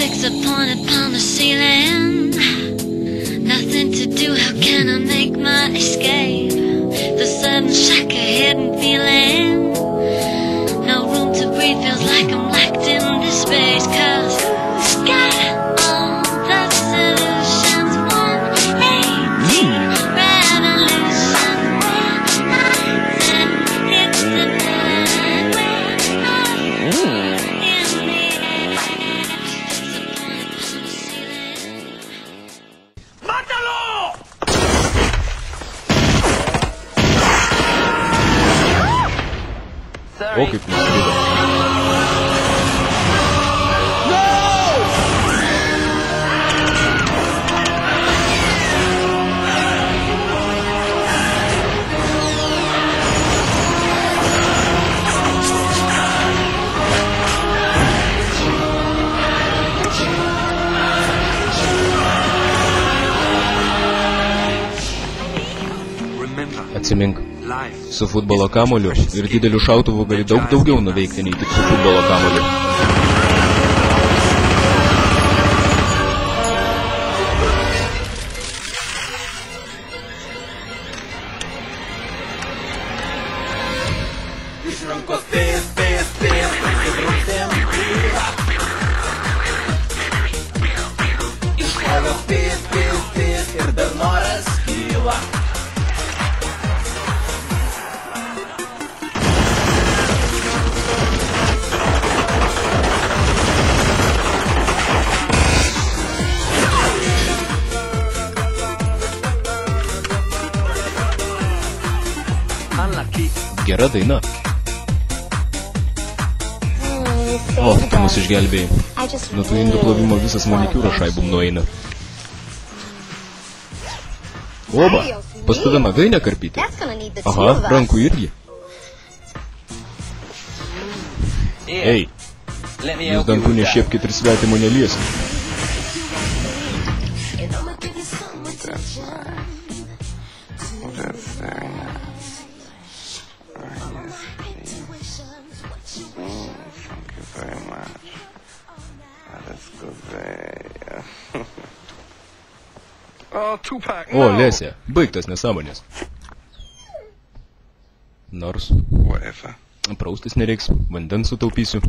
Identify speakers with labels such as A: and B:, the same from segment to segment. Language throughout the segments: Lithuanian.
A: fix a point upon the ceiling. Nothing to do, how can I make my escape? The sudden shock, a hidden feeling. No room to breathe, feels like I'm locked in this space. Cause it's got all the solutions. 180 revolution. And it's the night where in the air. Fix a point upon the ceiling.
B: ¡Mátalo!
C: O kaip nuskrido. Atsimink, su futbolo kamuoliu ir dideliu šautuvu gali daug daugiau nuveikti nei tik su futbolo kamuoliu. Gera daina. O, tu mus išgelbėjai. Nuo tų indų plovimo visas manikiūro šaibum nueina. Oba, pas tave nagai nekarpyti? Aha, rankų irgi. Ei, jūs dantų nešiepkit ir svetimo nelieskit. O, Lesė, baigtas nesąmonės. Nors. Praustis nereiks, vandens sutaupysiu.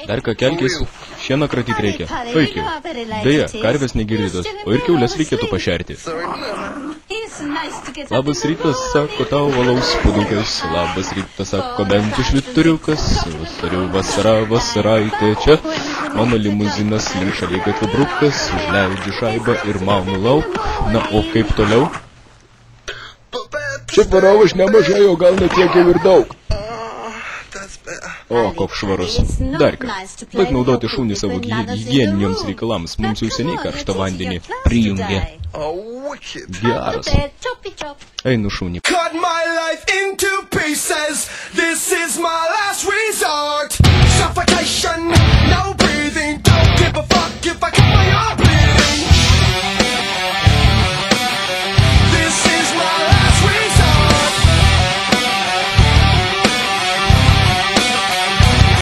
C: Dar ką kelkis, šieną kratyt reikia. Paik jau. Beje, karvės negirdytos, o ir kiaulės reikėtų pašerti. Labas rytas, sako tau valaus pudukas. Labas rytas, sako bent švituriukas. Vasara, vasaraitė čia. Mano limuzinas link šaligatvio brukas. Užleidžiu šaibą ir maunu lauk. Na, o kaip toliau? Šiaip varau aš nemažai, o gal ne tiek jau ir daug. O, koks švarus. Dar ką. Baig naudoti šunį savo higieniniams reikalams. Mums jau seniai karštą vandenį prijungė. Geras. Einu šunį.
D: Cut my life into pieces. This is my last resort. Suffocation, no